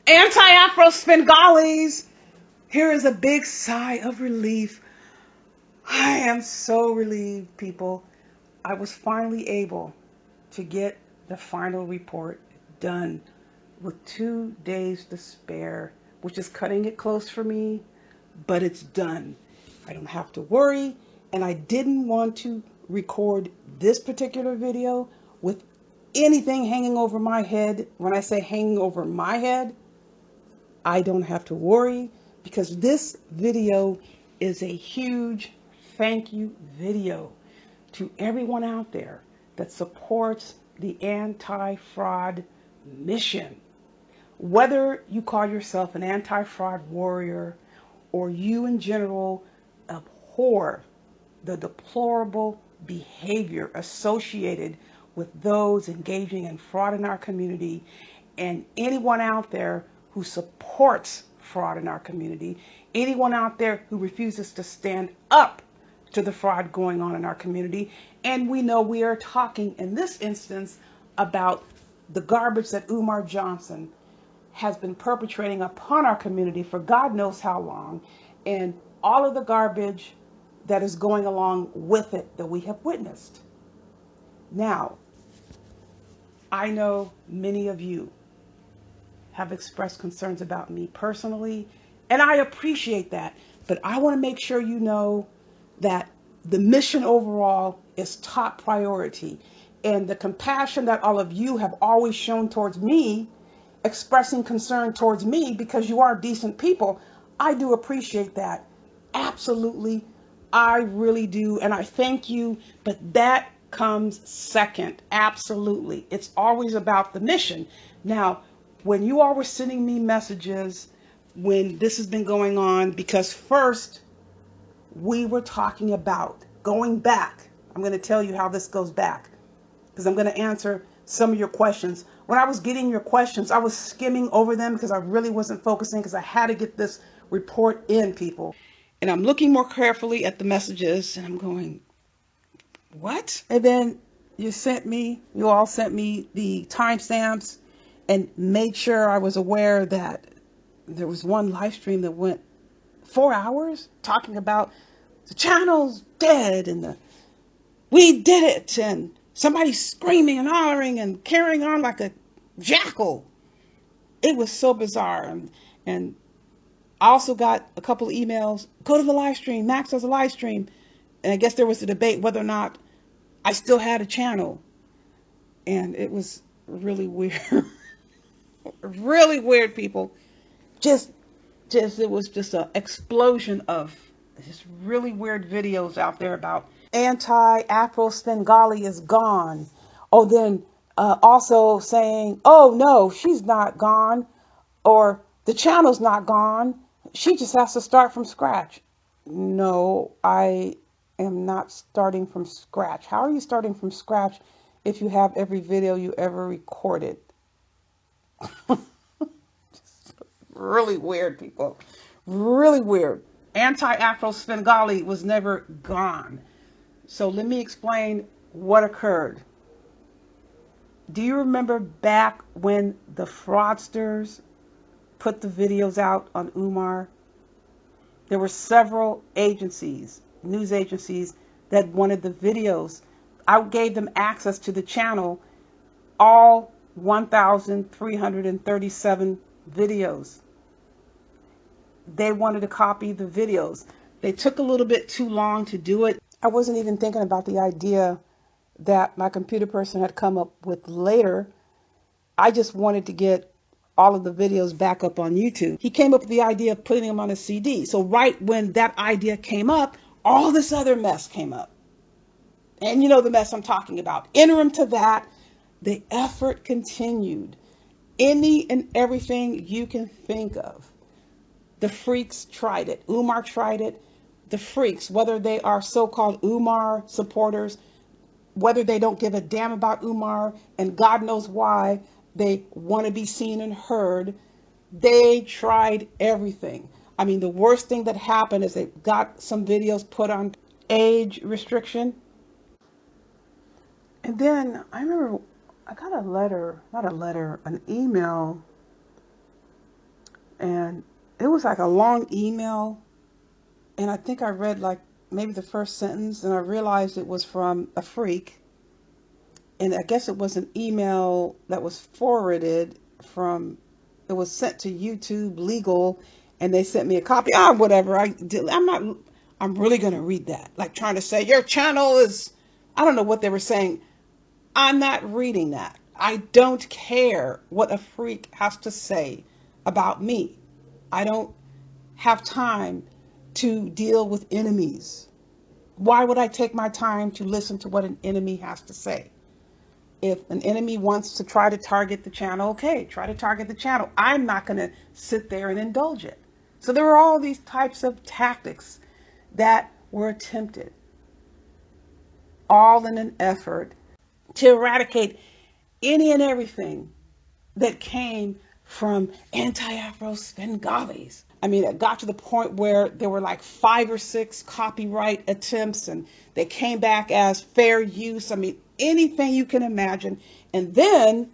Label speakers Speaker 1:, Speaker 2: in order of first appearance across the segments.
Speaker 1: Anti-Afro Svengalis. Here is a big sigh of relief. I am so relieved, people. I was finally able to get the final report done with 2 days to spare, which is cutting it close for me, but it's done. I don't have to worry, and I didn't want to record this particular video with anything hanging over my head. When I say hanging over my head, I don't have to worry, because this video is a huge thank you video to everyone out there that supports the anti-fraud mission. Whether you call yourself an anti-fraud warrior or you in general abhor the deplorable behavior associated with those engaging in fraud in our community, and anyone out there who supports fraud in our community, anyone out there who refuses to stand up to the fraud going on in our community. And we know we are talking in this instance about the garbage that Umar Johnson has been perpetrating upon our community for God knows how long, and all of the garbage that is going along with it that we have witnessed. Now, I know many of you have expressed concerns about me personally, and I appreciate that, but I want to make sure you know that the mission overall is top priority, and the compassion that all of you have always shown towards me, expressing concern towards me because you are decent people, I do appreciate that. Absolutely, I really do, and I thank you, but that comes second. Absolutely, it's always about the mission. Now, when you all were sending me messages when this has been going on, because first we were talking about going back. I'm going to tell you how this goes back, because I'm going to answer some of your questions. When I was getting your questions, I was skimming over them because I really wasn't focusing, because I had to get this report in, people. And I'm looking more carefully at the messages and I'm going, what? And then you all sent me the timestamps and made sure I was aware that there was one live stream that went 4 hours talking about the channel's dead and we did it, and somebody screaming and hollering and carrying on like a jackal. It was so bizarre. And I also got a couple of emails, go to the live stream, Max has a live stream. And I guess there was a debate whether or not I still had a channel. And it was really weird. Really weird, people. It was just an explosion of just really weird videos out there about anti-Afro Svengali is gone. Oh, then also saying, oh no, she's not gone, or the channel's not gone. She just has to start from scratch. No, I am not starting from scratch. How are you starting from scratch if you have every video you ever recorded? Really weird, people. Really weird. Anti-Afro Svengali was never gone. So let me explain what occurred. Do you remember back when the fraudsters put the videos out on Umar? There were several agencies, news agencies, that wanted the videos. I gave them access to the channel, all 1,337 videos. They wanted to copy the videos. They took a little bit too long to do it. I wasn't even thinking about the idea that my computer person had come up with later. I just wanted to get all of the videos back up on YouTube. He came up with the idea of putting them on a CD. So right when that idea came up, all this other mess came up. And you know the mess I'm talking about. Interim to that, the effort continued. Any and everything you can think of. The freaks tried it. Umar tried it. The freaks, whether they are so-called Umar supporters, whether they don't give a damn about Umar, and God knows why they want to be seen and heard, they tried everything. I mean, the worst thing that happened is they got some videos put on age restriction. And then I remember I got an email was like a long email, and I think I read like maybe the first sentence, and I realized it was from a freak. And I guess it was an email that was forwarded from, it was sent to YouTube legal, and they sent me a copy. Whatever. I'm not, I'm really going to read that. Like trying to say, your channel is, I don't know what they were saying. I'm not reading that. I don't care what a freak has to say about me. I don't have time to deal with enemies. Why would I take my time to listen to what an enemy has to say? If an enemy wants to try to target the channel, okay, try to target the channel. I'm not going to sit there and indulge it. So there were all these types of tactics that were attempted, all in an effort to eradicate any and everything that came from anti-Afro Svengalis. I mean, it got to the point where there were like 5 or 6 copyright attempts, and they came back as fair use. I mean, anything you can imagine. And then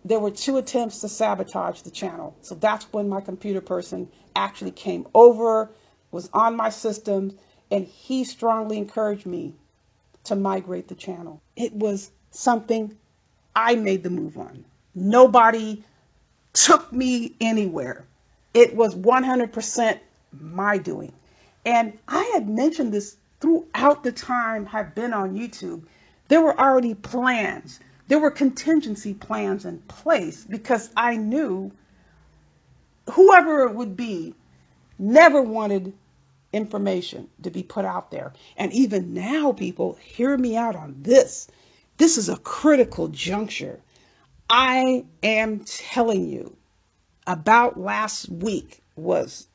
Speaker 1: there were 2 attempts to sabotage the channel. So that's when my computer person actually came over, was on my system, and he strongly encouraged me to migrate the channel. It was something I made the move on. Nobody took me anywhere. It was 100% my doing. And I had mentioned this throughout the time I've been on YouTube. There were already plans. There were contingency plans in place because I knew whoever it would be never wanted information to be put out there. And even now, people, hear me out on this. This is a critical juncture. I am telling you, about last week was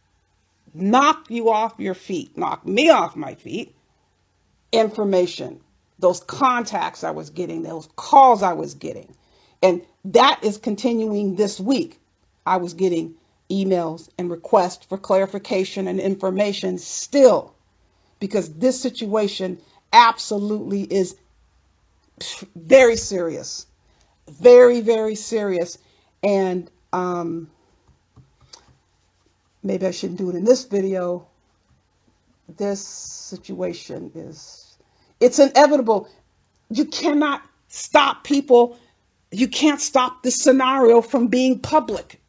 Speaker 1: knock you off your feet, knock me off my feet, information, those contacts I was getting, those calls I was getting. And that is continuing this week. I was getting emails and requests for clarification and information still, because this situation absolutely is very serious, very, very serious. And maybe I shouldn't do it in this video. This situation it's inevitable. You cannot stop people. You can't stop this scenario from being public.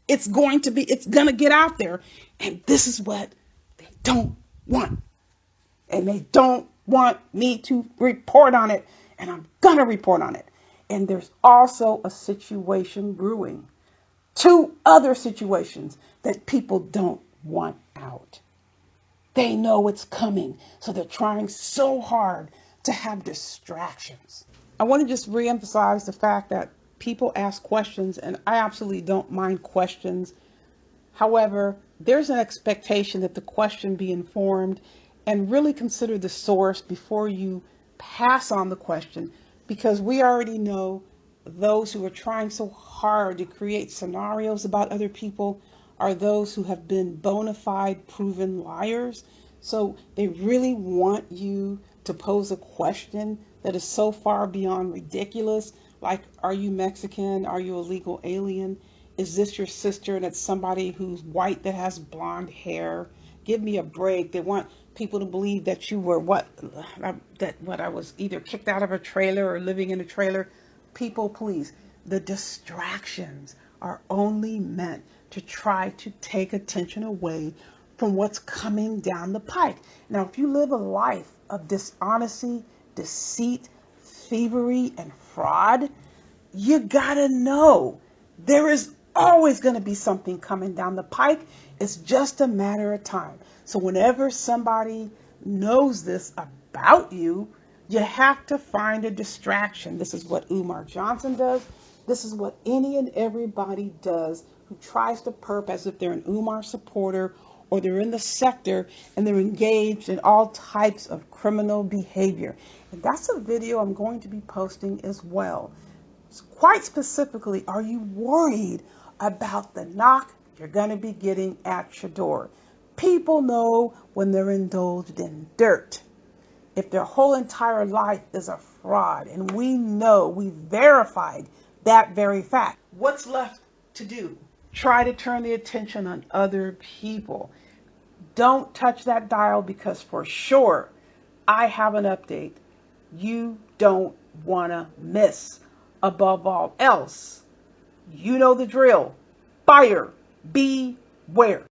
Speaker 1: It's going to get out there. And this is what they don't want. And they don't want me to report on it. And I'm going to report on it. And there's also a situation brewing. 2 other situations that people don't want out. They know it's coming, so they're trying so hard to have distractions. I want to just reemphasize the fact that people ask questions, and I absolutely don't mind questions. However, there's an expectation that the question be informed and really consider the source before you pass on the question, because we already know those who are trying so hard to create scenarios about other people are those who have been bona fide proven liars. So they really want you to pose a question that is so far beyond ridiculous, like, are you Mexican? Are you a legal alien? Is this your sister? And it's somebody who's white that has blonde hair. Give me a break. They want people to believe that you were I was either kicked out of a trailer or living in a trailer. People, please, the distractions are only meant to try to take attention away from what's coming down the pike. Now, if you live a life of dishonesty, deceit, thievery, and fraud, you gotta know there is always going to be something coming down the pike. It's just a matter of time. So whenever somebody knows this about you, you have to find a distraction. This is what Umar Johnson does. This is what any and everybody does who tries to perp as if they're an Umar supporter or they're in the sector and they're engaged in all types of criminal behavior. And that's a video I'm going to be posting as well. Quite specifically, are you worried about the knock you're going to be getting at your door? People know when they're indulged in dirt. If their whole entire life is a fraud, and we know, we verified that very fact. What's left to do? try to turn the attention on other people. Don't touch that dial, because for sure I have an update you don't want to miss. Above all else, you know the drill. Buyer beware.